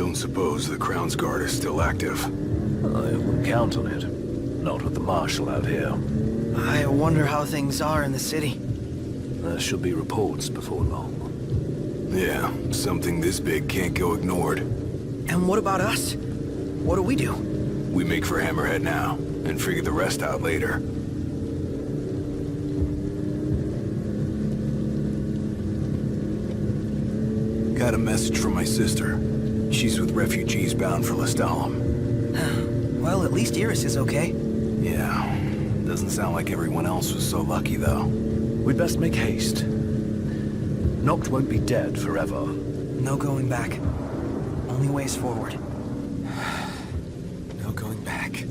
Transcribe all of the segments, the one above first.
Don't suppose the Crown's Guard is still active? I wouldn't count on it. Not with the Marshal out here. I wonder how things are in the city. There should be reports before long. Yeah, something this big can't go ignored. And what about us? What do we do? We make for Hammerhead now, and figure the rest out later. Got a message from my sister. She's with refugees bound for Lestalem. Well, at least Iris is okay. Yeah, doesn't sound like everyone else was so lucky, though. We'd best make haste. Noct won't be dead forever. No going back. Only ways forward. No going back.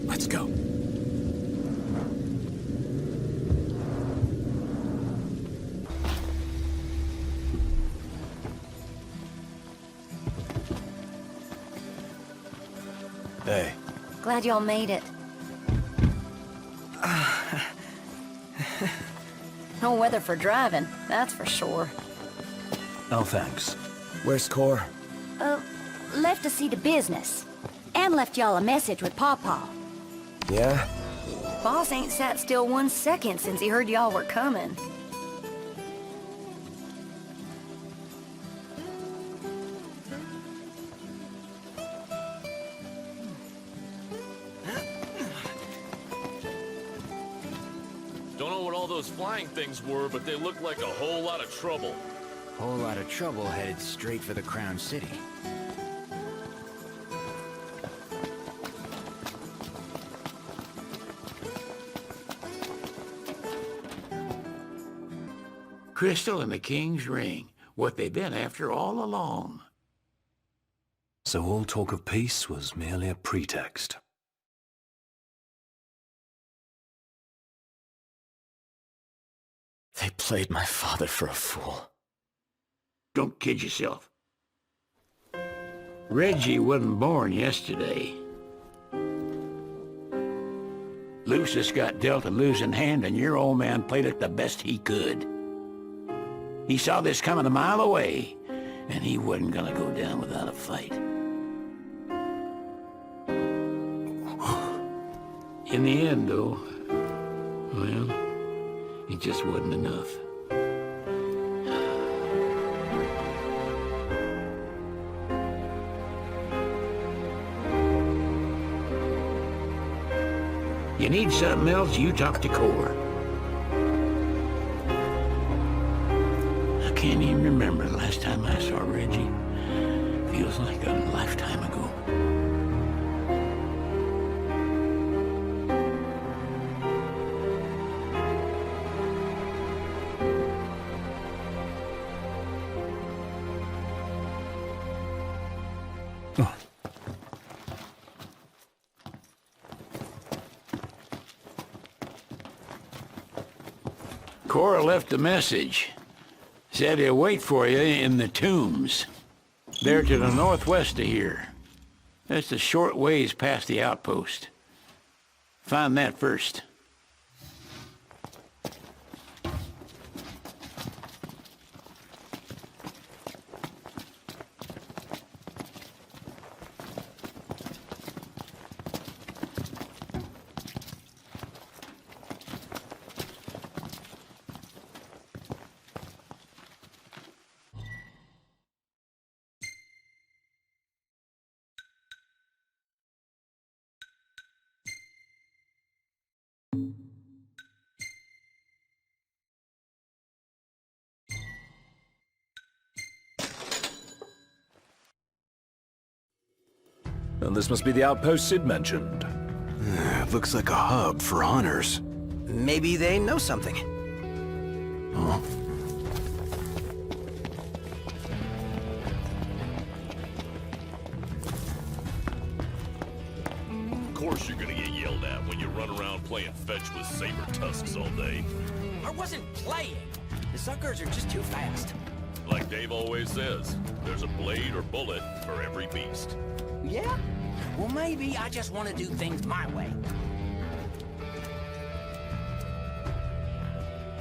Let's go. Hey. Glad y'all made it. No weather for driving, that's for sure. Oh, thanks. Where's Core? Left to see to business. And left y'all a message with Pawpaw. Yeah? Boss ain't sat still 1 second since he heard y'all were coming. Don't know what all those flying things were, but they looked like a whole lot of trouble. Whole lot of trouble headed straight for the Crown City. Crystal and the King's Ring. What they've been after all along. So all talk of peace was merely a pretext. They played my father for a fool. Don't kid yourself. Reggie wasn't born yesterday. Lucius got dealt a losing hand, and your old man played it the best he could. He saw this coming a mile away, and he wasn't gonna go down without a fight. In the end, though, well, it just wasn't enough. You need something else, you talk to Core. I can't even remember the last time I saw Reggie. Feels like a lifetime ago. Cora left a message. Said he'll wait for you in the tombs. They're to the northwest of here. That's a short ways past the outpost. Find that first. And this must be the outpost Sid mentioned. Looks like a hub for hunters. Maybe they know something. Huh? Of course you're gonna get yelled at when you run around playing fetch with saber tusks all day. I wasn't playing. The suckers are just too fast. Like Dave always says, there's a blade or bullet for every beast. Yeah? Well, maybe I just want to do things my way.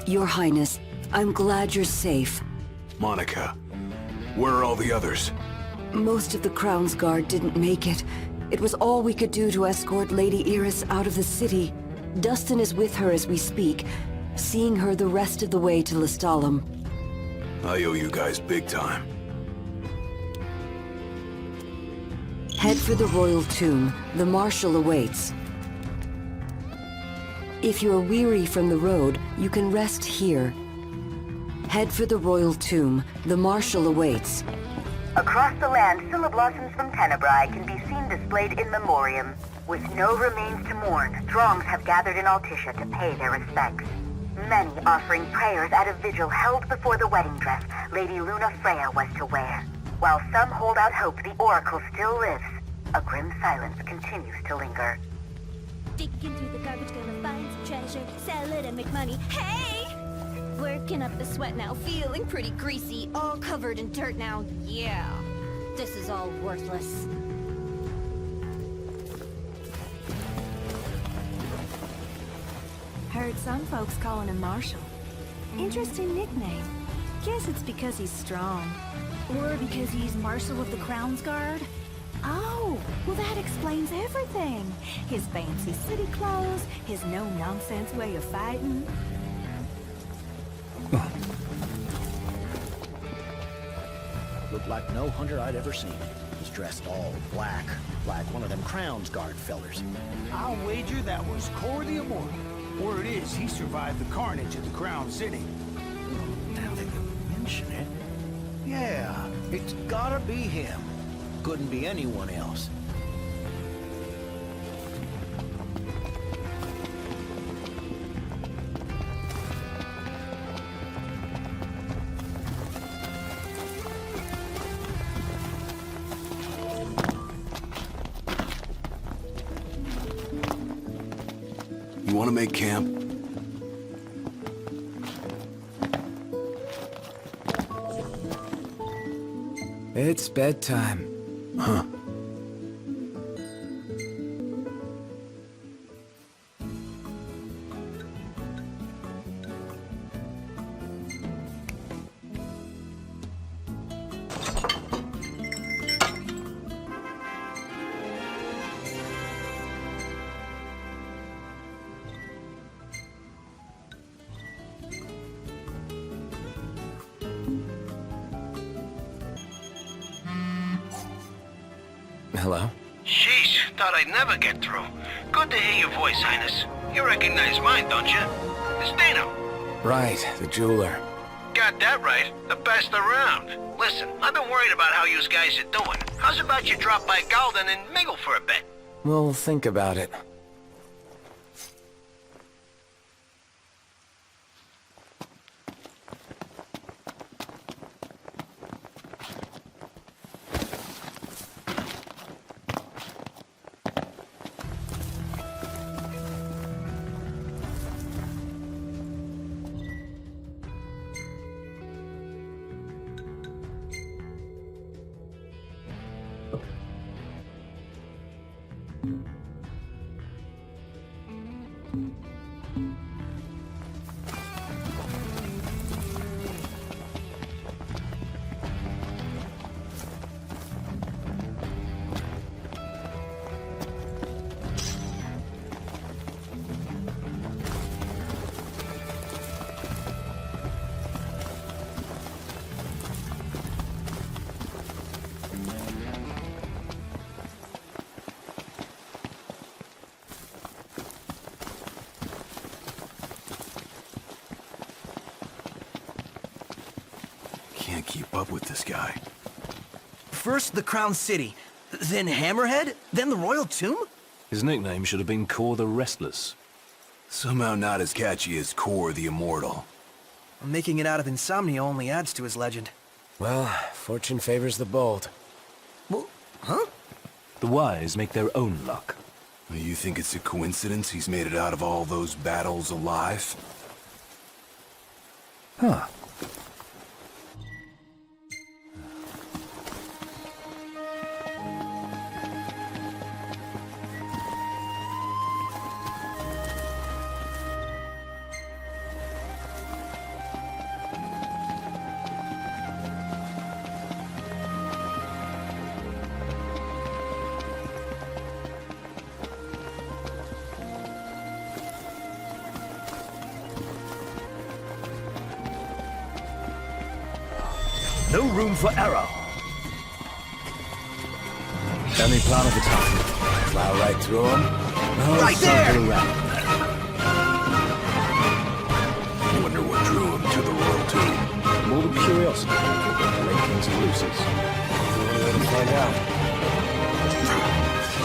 Your Highness, I'm glad you're safe. Monica, where are all the others? Most of the Crown's Guard didn't make it. It was all we could do to escort Lady Iris out of the city. Dustin is with her as we speak, seeing her the rest of the way to Lestalem. I owe you guys big time. Head for the Royal Tomb. The Marshal awaits. If you're weary from the road, you can rest here. Head for the Royal Tomb. The Marshal awaits. Across the land, blossoms from Tenebrae can be seen displayed in memoriam. With no remains to mourn, throngs have gathered in Altissia to pay their respects. Many offering prayers at a vigil held before the wedding dress Lady Luna Freya was to wear. While some hold out hope the Oracle still lives, a grim silence continues to linger. Digging through the garbage, gonna find some treasure, sell it and make money. Hey! Working up the sweat now, feeling pretty greasy, all covered in dirt now. Yeah, this is all worthless. Heard some folks calling him Marshal. Interesting nickname. Guess it's because he's strong. Or because he's Marshal of the Crown's Guard. Oh, well that explains everything. His fancy city clothes, his no-nonsense way of fighting. Looked like no hunter I'd ever seen. Was dressed all black, like one of them Crown's Guard fellers. I'll wager that was Cor the Immortal. Word is, he survived the carnage at the Crown City. Now that you mention it... Yeah, it's gotta be him. Couldn't be anyone else. You want to make camp? It's bedtime. Huh. Hello? Sheesh, thought I'd never get through. Good to hear your voice, Highness. You recognize mine, don't you? It's Dino. Right, the jeweler. Got that right. The best around. Listen, I've been worried about how you guys are doing. How's about you drop by Galden and mingle for a bit? We'll think about it. Can't keep up with this guy. First the Crown City, then Hammerhead, then the Royal Tomb? His nickname should have been Cor the Restless. Somehow not as catchy as Cor the Immortal. Making it out of insomnia only adds to his legend. Well, fortune favors the bold. Well, huh? The wise make their own luck. You think it's a coincidence he's made it out of all those battles alive? Huh. No room for error. Any plan of attack? Plow right through them? No, Right there! Around. Wonder what drew him to the royal tomb. More than curiosity. Late Kings and Lucy's. Only way to find out.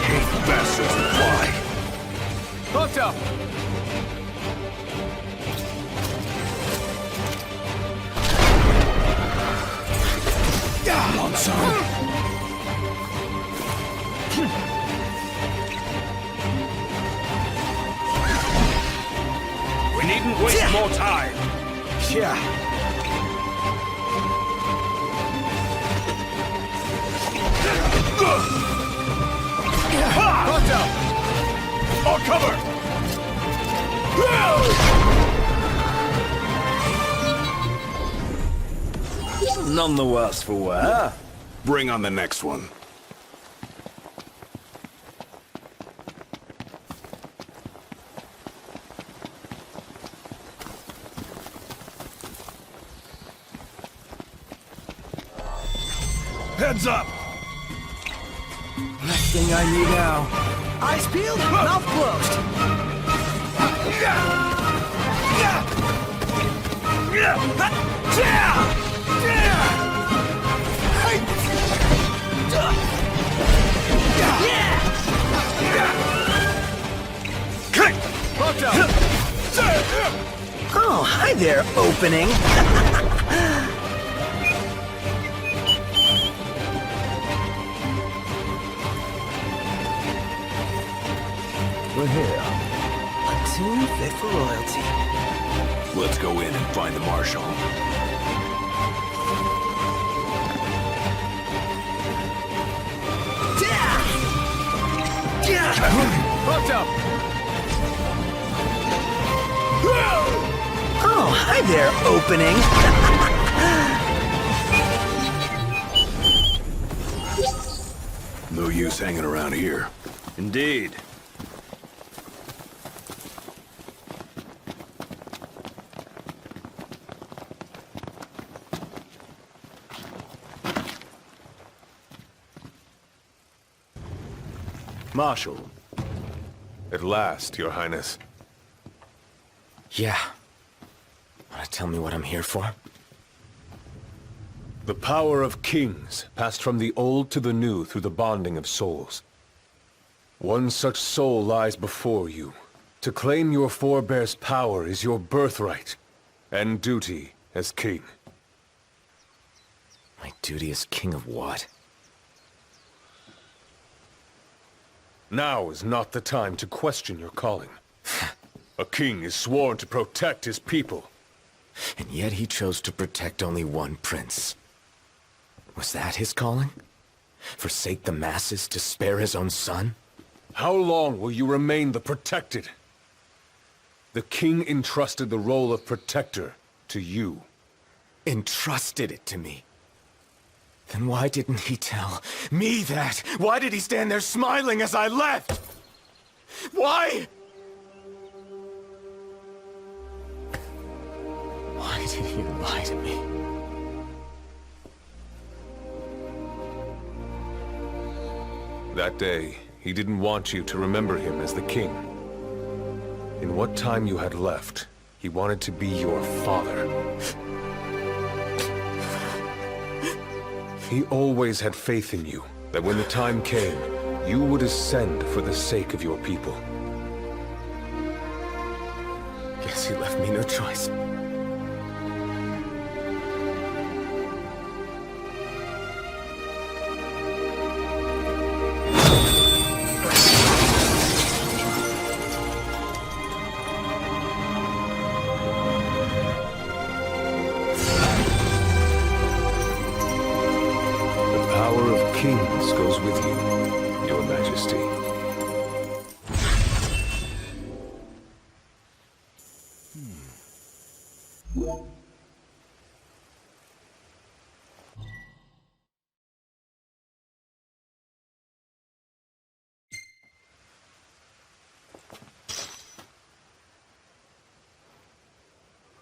Hate bastards reply. Hooked up! Come on, son. We needn't waste more time. Yeah. Hooked up! All cover! None the worse for wear. Bring on the next one. Heads up! Last thing I need now. Eyes peeled, mouth closed. Oh, hi there, opening. We're here. A tune fit for royalty. Let's go in and find the marshal. Hooked up! Oh, hi there, opening. No use hanging around here. Indeed. Marshal. At last, Your Highness. Yeah. Wanna tell me what I'm here for? The power of kings passed from the old to the new through the bonding of souls. One such soul lies before you. To claim your forebear's power is your birthright and duty as king. My duty as king of what? Now is not the time to question your calling. A king is sworn to protect his people. And yet he chose to protect only one prince. Was that his calling? Forsake the masses to spare his own son? How long will you remain the protected? The king entrusted the role of protector to you. Entrusted it to me? Then why didn't he tell me that? Why did he stand there smiling as I left? Why? Why did he lie to me? That day, he didn't want you to remember him as the king. In what time you had left, he wanted to be your father. He always had faith in you, that when the time came, you would ascend for the sake of your people. Guess he left me no choice. Kings goes with you, Your Majesty.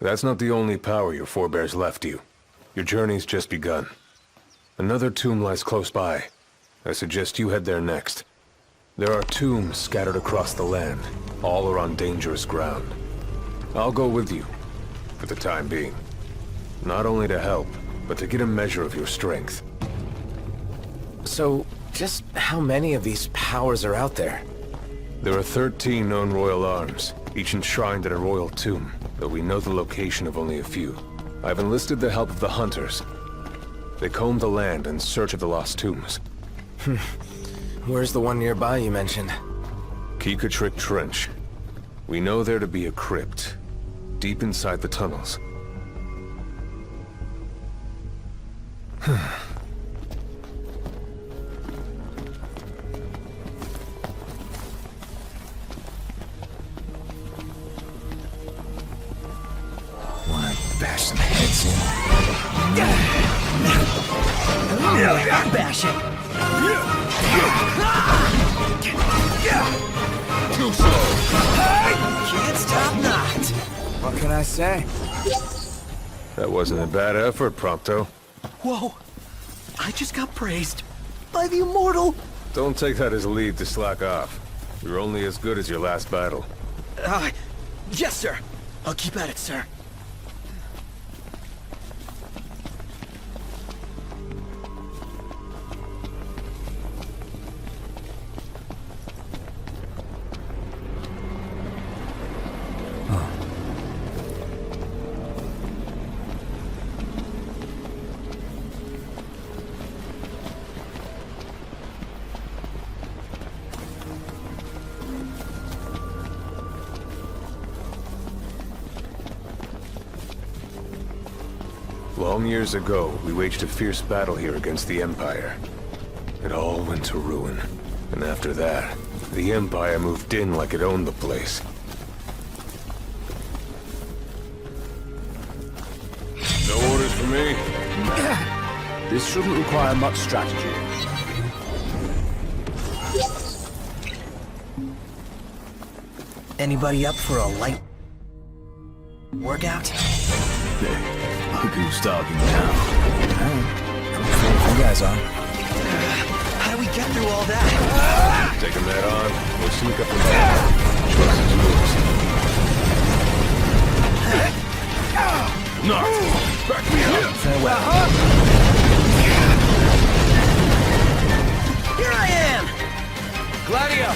That's not the only power your forebears left you. Your journey's just begun. Another tomb lies close by. I suggest you head there next. There are tombs scattered across the land. All are on dangerous ground. I'll go with you, for the time being. Not only to help, but to get a measure of your strength. So, just how many of these powers are out there? There are 13 known royal arms, each enshrined in a royal tomb, though we know the location of only a few. I've enlisted the help of the hunters. They comb the land in search of the lost tombs. Where's the one nearby you mentioned? Keekatrick Trench. We know there to be a crypt, deep inside the tunnels. Wanna bash some heads in? I'll bash it. Too slow. Can't stop not. What can I say? That wasn't a bad effort, Prompto. Whoa. I just got praised by the immortal. Don't take that as a lead to slack off. You're only as good as your last battle. Yes, sir. I'll keep at it, sir. Long years ago, we waged a fierce battle here against the Empire. It all went to ruin. And after that, the Empire moved in like it owned the place. No orders for me? This shouldn't require much strategy. Anybody up for a light workout? Look who's talking now. You guys are. How do we get through all that? Take a net on. We'll sneak up and back. Trust is yours. Not. Back me up. Farewell. Here I am! Gladio!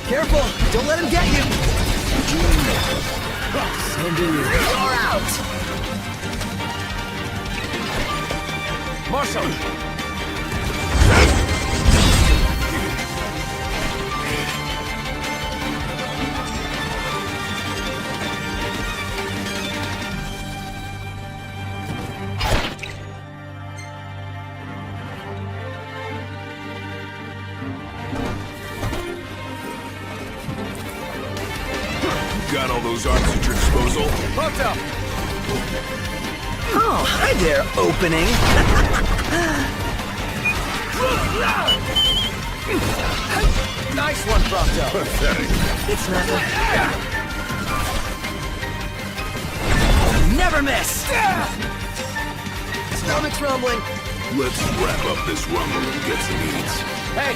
Careful! Don't let him get you! You're out! Marshal! Got all those arms at your disposal? Prompto! Oh, hi there, opening! Nice one, Prompto! Pathetic. It's nothing. Never miss! Stomach's rumbling. Let's wrap up this rumble and get some eats. Hey,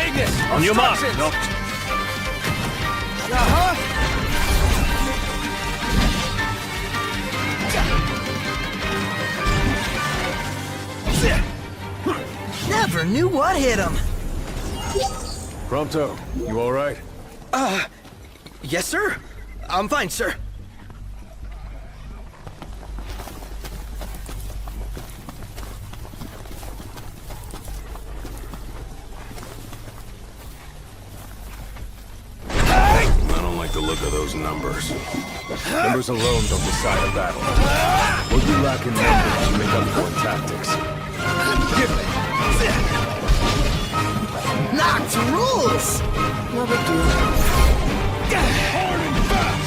Ignis! On your mark. Instructions! Knocked. Uh-huh! Never knew what hit him. Prompto, you all right? Yes, sir. I'm fine, sir. I don't like the look look of those numbers. Numbers alone don't decide a battle. What you lack in numbers, you make up for in tactics. Give me! Knocked rules! No big deal. Hard and fast!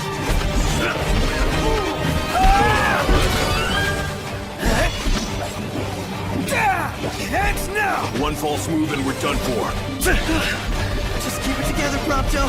Heads now! One false move and we're done for. Just keep it together, Prompto.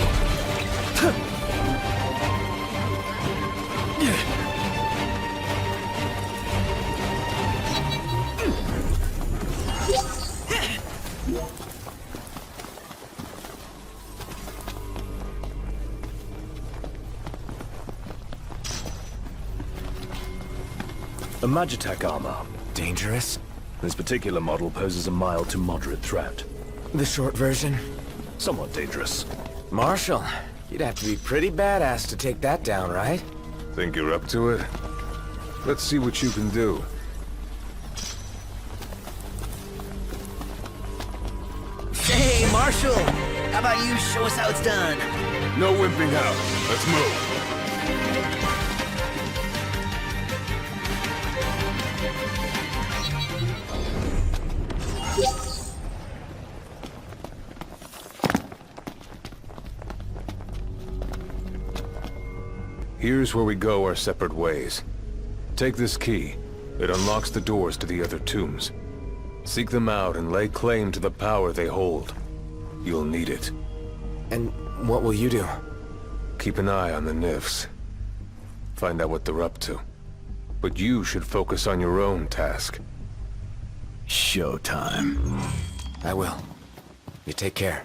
A Magitech armor. Dangerous? This particular model poses a mild to moderate threat. The short version? Somewhat dangerous. Marshal, you'd have to be pretty badass to take that down, right? Think you're up to it? Let's see what you can do. Hey, Marshal! How about you show us how it's done? No wimping out. Let's move. Here's where we go our separate ways. Take this key. It unlocks the doors to the other tombs. Seek them out and lay claim to the power they hold. You'll need it. And what will you do? Keep an eye on the Nifs. Find out what they're up to. But you should focus on your own task. Showtime. I will. You take care.